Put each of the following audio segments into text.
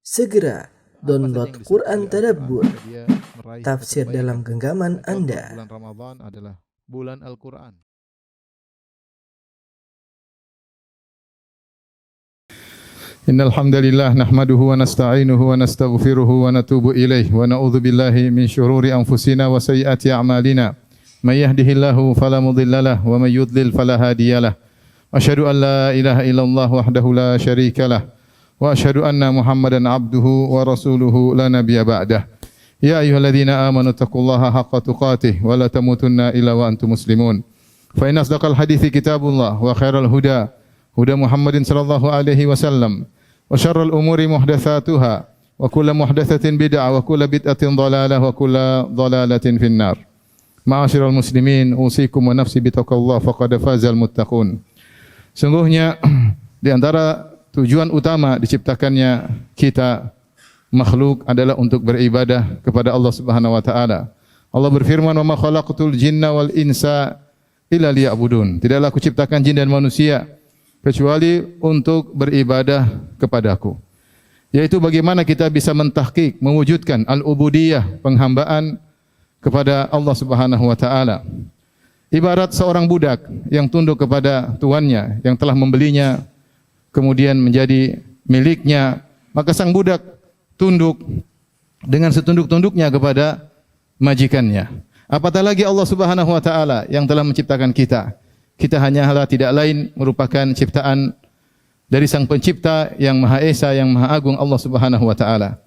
Segera download Quran Tadabbur, Dia meraih tafsir kebaikan. dalam genggaman Contoh Anda. bulan Ramadan adalah bulan Al-Quran. Innal hamdalillah nahmaduhu wa nasta'inuhu wa nastaghfiruhu wa natubu ilaihi wa na'udzu billahi min syururi anfusina wa sayyiati a'malina. May yahdihillahu fala mudhillalah wa may yudlil fala hadiyalah. Asyhadu an la ilaha illallah wahdahu la syarikalah wa asyhadu anna Muhammadan abduhu wa rasuluhu la nabiyya ba'dah. Ya ayyuhalladzina amanu taqullaha haqqa tuqatih wa la tamutunna illa wa antum muslimun. Fa inna asdaqal hadithi kitabullah wa khairal huda huda Muhammadin sallallahu alaihi wasallam wa syarrul umuri muhdatsatuha wa kullu muhdatsatin bid'ah wa kullu bid'atin dhalalah wa kullu dhalalatin finnar. Ma'asyiral muslimin, usikum wa nafsi bitaqwallah faqad fazal muttaqun. Sungguhnya di antara tujuan utama diciptakannya kita makhluk adalah untuk beribadah kepada Allah Subhanahu wa taala. Allah berfirman, "Wa ma khalaqtul jinna wal insa illa liya'budun." Tidaklah aku ciptakan jin dan manusia kecuali untuk beribadah kepadaku. Yaitu bagaimana kita bisa mentahqiq, mewujudkan al-ubudiyah, penghambaan kepada Allah Subhanahu wa taala. Ibarat seorang budak yang tunduk kepada tuannya yang telah membelinya kemudian menjadi miliknya, maka sang budak tunduk dengan setunduk-tunduknya kepada majikannya. Apatah lagi Allah Subhanahu wa taala yang telah menciptakan kita. Kita hanyalah tidak lain merupakan ciptaan dari Sang Pencipta yang Maha Esa, yang Maha Agung, Allah Subhanahu wa taala.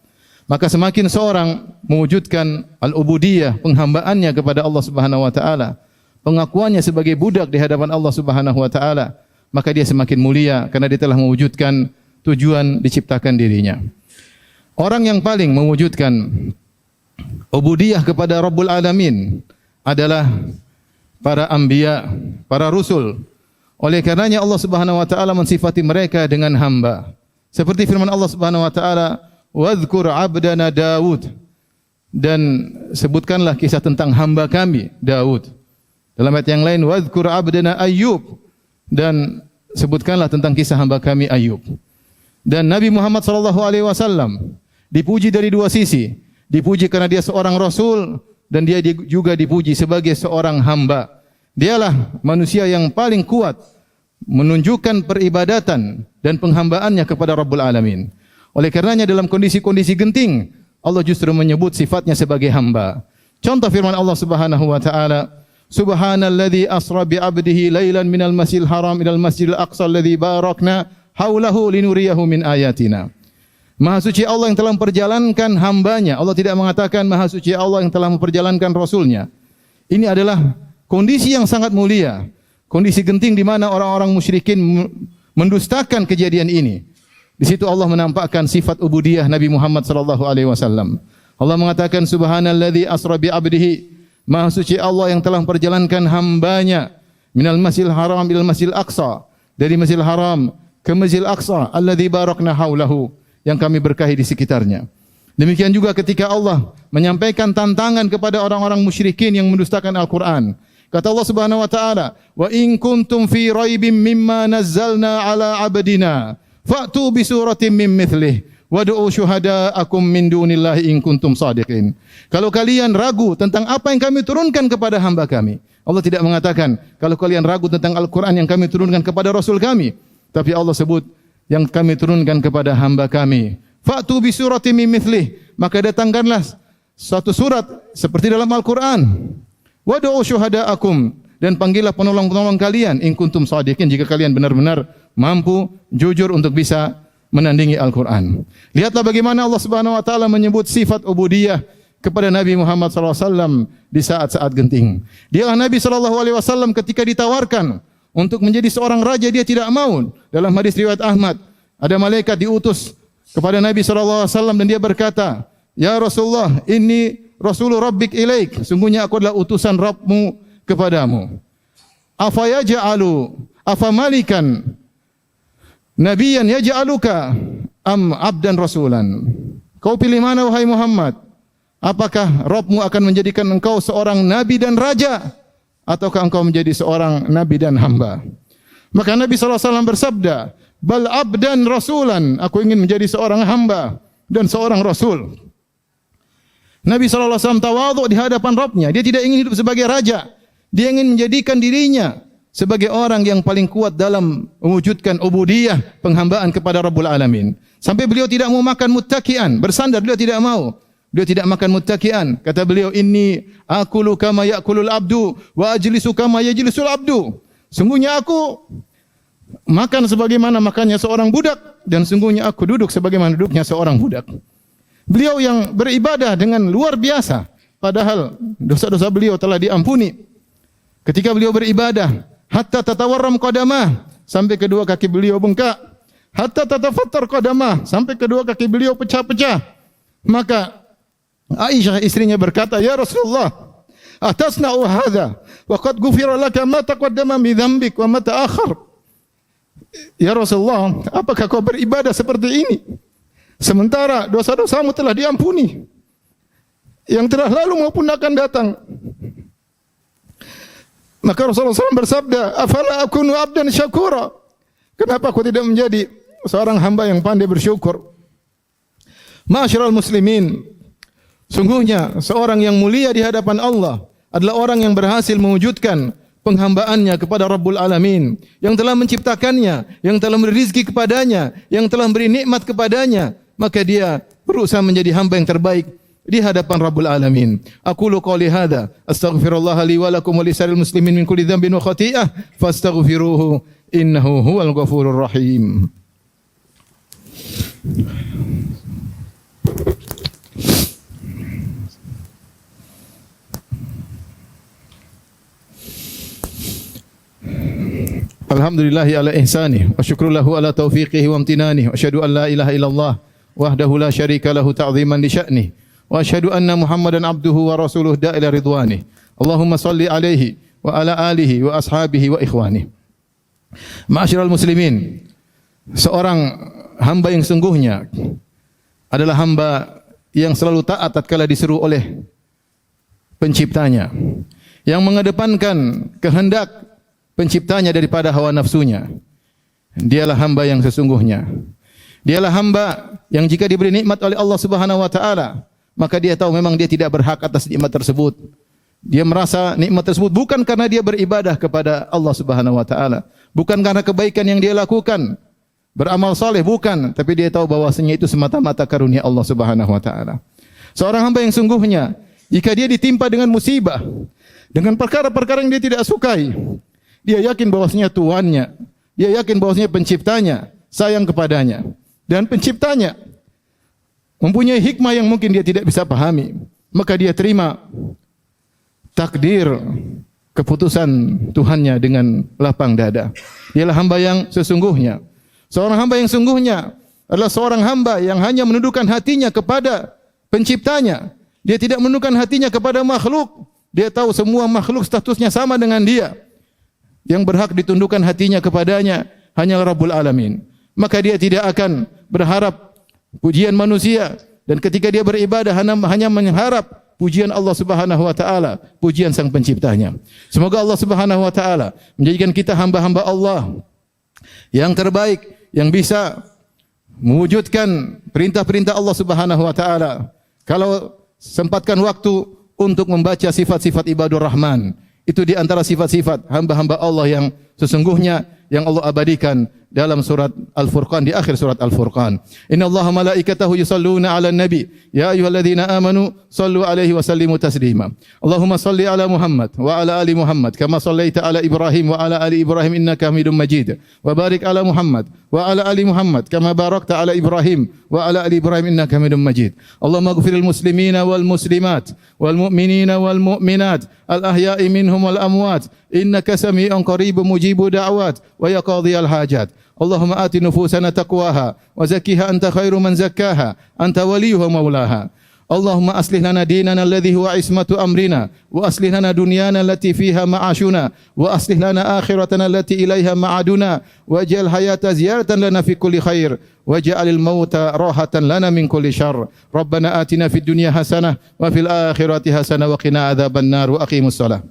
Maka semakin seorang mewujudkan al-ubudiyah, penghambaannya kepada Allah Subhanahu wa taala, pengakuannya sebagai budak di hadapan Allah Subhanahu wa taala, maka dia semakin mulia karena dia telah mewujudkan tujuan diciptakan dirinya. Orang yang paling mewujudkan ubudiyah kepada Rabbul Alamin adalah para anbiya, para rasul. Oleh karenanya Allah Subhanahu wa taala mensifati mereka dengan hamba. Seperti firman Allah Subhanahu wa taala, "Wadhkur 'abdana Daud." Dan sebutkanlah kisah tentang hamba kami Daud. Dalam ayat yang lain, "Wadhkur 'abdana Ayyub." Dan sebutkanlah tentang kisah hamba kami Ayyub. Dan Nabi Muhammad sallallahu alaihi wasallam dipuji dari dua sisi. Dipuji karena dia seorang rasul dan dia juga dipuji sebagai seorang hamba. Dialah manusia yang paling kuat menunjukkan peribadatan dan penghambaannya kepada Rabbul Alamin. Oleh karenanya dalam kondisi-kondisi genting, Allah justru menyebut sifatnya sebagai hamba. Contoh firman Allah Subhanahu wa taala, "Subhanalladzi asra bi 'abdihi lailan minal masjidil haram ilal masjidil aqsa alladzi barakna haulahu linuriyahu min ayatina." Maha suci Allah yang telah memperjalankan hambanya. Allah tidak mengatakan maha suci Allah yang telah memperjalankan rasulnya. Ini adalah kondisi yang sangat mulia. Kondisi genting di mana orang-orang musyrikin mendustakan kejadian ini. Di situ Allah menampakkan sifat ubudiyah Nabi Muhammad sallallahu alaihi wasallam. Allah mengatakan subhanalladzi asra bi 'abdihi. Maha suci Allah yang telah memperjalankan hambanya minal masjidil haram ilal masjidil aqsa. Dari Masjidil Haram ke Masjidil Aqsa alladzi barakna haulahu, yang kami berkahi di sekitarnya. Demikian juga ketika Allah menyampaikan tantangan kepada orang-orang musyrikin yang mendustakan Al-Quran. Kata Allah Subhanahu wa taala, "Wa in kuntum fi raibim mimma nazzalna ala 'abdina fa'tu bi suratin min mithlih wad'u syuhada'akum min dunillahi in kuntum shadiqin." Kalau kalian ragu tentang apa yang kami turunkan kepada hamba kami. Allah tidak mengatakan kalau kalian ragu tentang Al-Quran yang kami turunkan kepada Rasul kami. Tapi Allah sebut yang kami turunkan kepada hamba kami. Fa'tu bi suratin min mithlih, maka datangkanlah satu surat seperti dalam Al-Quran. Wad'u syuhada'akum, dan panggillah penolong-penolong kalian in kuntum shadiqin, jika kalian benar-benar mampu jujur untuk bisa menandingi Al-Quran. Lihatlah bagaimana Allah Subhanahu wa taala menyebut sifat ubudiyah kepada Nabi Muhammad sallallahu alaihi wasallam di saat-saat genting. Dialah Nabi sallallahu alaihi wasallam ketika ditawarkan untuk menjadi seorang raja, dia tidak mau. Dalam hadis riwayat Ahmad, ada malaikat diutus kepada Nabi SAW dan dia berkata, "Ya Rasulullah, inni rasulur rabbik ilaik." Sungguhnya aku adalah utusan Rabbmu kepadamu. Afa malikan nabiyan yaj'aluka am abdan rasulan. Kau pilih mana wahai Muhammad? Apakah Rabbmu akan menjadikan engkau seorang nabi dan raja, ataukah engkau menjadi seorang nabi dan hamba? Maka Nabi SAW bersabda, "Bal abdan rasulan." Aku ingin menjadi seorang hamba. dan seorang Rasul. Nabi SAW tawadhu di hadapan Rabbnya. Dia tidak ingin hidup sebagai raja. Dia ingin menjadikan dirinya sebagai orang yang paling kuat dalam mewujudkan ubudiyah, penghambaan kepada Rabbul Alamin. Sampai beliau tidak mau makan muttaki'an, bersandar beliau tidak mau. Beliau tidak makan muttaki'an. Kata beliau, inni akulu kama ya'kulul abdu wa ajlisu kama yajlisul abdu. Sungguhnya aku makan sebagaimana makannya seorang budak dan sungguhnya aku duduk sebagaimana duduknya seorang budak. Beliau yang beribadah dengan luar biasa, padahal dosa-dosa beliau telah diampuni. Ketika beliau beribadah, hatta tatawarram qadamah, sampai kedua kaki beliau bengkak. Hatta tatafattar qadamah, sampai kedua kaki beliau pecah-pecah. Maka Aisyah istrinya berkata, "Ya Rasulullah, atasna'u hadza wa qad ghufira laka ma taqaddama min dhanbik wa ma ta'akhkhar." Ya Rasulullah, apakah kau beribadah seperti ini? Sementara dosa-dosamu telah diampuni, yang telah lalu maupun akan datang. Maka Rasulullah SAW bersabda, afala akunu abdan syakura. Kenapa aku tidak menjadi seorang hamba yang pandai bersyukur? Ma'asyiral muslimin, sungguhnya seorang yang mulia di hadapan Allah adalah orang yang berhasil mewujudkan penghambaannya kepada Rabbul Alamin, yang telah menciptakannya, yang telah memberi rezeki kepadanya, yang telah memberi nikmat kepadanya. Maka dia berusaha menjadi hamba yang terbaik di hadapan Rabbul Alamin. Aqulu qouli hadza, astaghfirullah li wa lakum wa lisa'iril muslimin min kulli dhanbin wa khati'ah, fastaghfiruhu innahu huwal ghafurur rahim. Alhamdulillahi ala ihsanih wa syukrulahu ala taufiqihi wa amtinanih wa asyhadu an la ilaha illallah wahdahu la syarika lahu ta'ziman li sya'nih wa asyhadu anna Muhammadan abduhu wa rasuluhu da'ila ridwanih. Allahumma salli alaihi wa ala alihi wa ashabihi wa ikhwanih. Ma'asyiral muslimin, seorang hamba yang sungguhnya adalah hamba yang selalu taat tatkala disuruh oleh penciptanya, yang mengedepankan kehendak penciptanya daripada hawa nafsunya. Dialah hamba yang sesungguhnya. Dialah hamba yang jika diberi nikmat oleh Allah Subhanahu wa taala, maka dia tahu memang dia tidak berhak atas nikmat tersebut. Dia merasa nikmat tersebut bukan karena dia beribadah kepada Allah Subhanahu wa taala, bukan karena kebaikan yang dia lakukan, beramal saleh bukan, tapi dia tahu bahwasanya itu semata-mata karunia Allah Subhanahu wa taala. Seorang hamba yang sungguhnya, jika dia ditimpa dengan musibah, dengan perkara-perkara yang dia tidak sukai, dia yakin bahwasanya Tuhannya, dia yakin bahwasanya penciptanya sayang kepadanya, dan penciptanya mempunyai hikmah yang mungkin dia tidak bisa pahami, maka dia terima takdir keputusan Tuhannya dengan lapang dada. Dialah hamba yang sesungguhnya. Seorang hamba yang sungguhnya adalah seorang hamba yang hanya menundukkan hatinya kepada penciptanya. Dia tidak menundukkan hatinya kepada makhluk. Dia tahu semua makhluk statusnya sama dengan dia. Yang berhak ditundukkan hatinya kepadanya hanya Rabbul Alamin. Maka dia tidak akan berharap pujian manusia, dan ketika dia beribadah hanya mengharap pujian Allah Subhanahu wa taala, pujian Sang Penciptanya. Semoga Allah Subhanahu wa taala menjadikan kita hamba-hamba Allah yang terbaik, yang bisa mewujudkan perintah-perintah Allah Subhanahu wa taala. Kalau sempatkan waktu untuk membaca sifat-sifat ibadur Rahman, itu di antara sifat-sifat hamba-hamba Allah yang sesungguhnya yang Allah abadikan dalam surat Al-Furqan, di akhir surat Al-Furqan. Innallaha malaikatahu yusalluna 'alan nabi ya ayyuhalladzina amanu sallu 'alaihi wa sallimu taslima. Allahumma salli 'ala Muhammad wa 'ala ali Muhammad kama sallaita 'ala Ibrahim wa 'ala ali Ibrahim innaka Hamidum Majid. Wa barik 'ala Muhammad wa 'ala ali Muhammad kama barakta 'ala Ibrahim wa 'ala ali Ibrahim innaka Hamidum Majid. Allahumma ighfiril muslimina wal muslimat wal mu'minina wal mu'minat al ahya'i minhum wal amwat innaka sami'un qaribun mujibud da'wat wa yaqdhiyal hajat. Allahumma ati nufusana taqwaha wa zakkiha anta khairu man zakkaha anta waliyuha maulaha. Allahumma aslih lana dinana alladhi huwa ismatu amrina wa aslih lana dunyana allati fiha ma'ashuna wa aslih lana akhiratana allati ilaiha ma'aduna waj'al hayata ziyaratan lana fi kulli khair waj'alil mauta rahatan lana min kulli syarr. Rabbana atina fid dunya hasanah wa fil akhirati hasanah wa qina adzabannar wa aqimus shalah.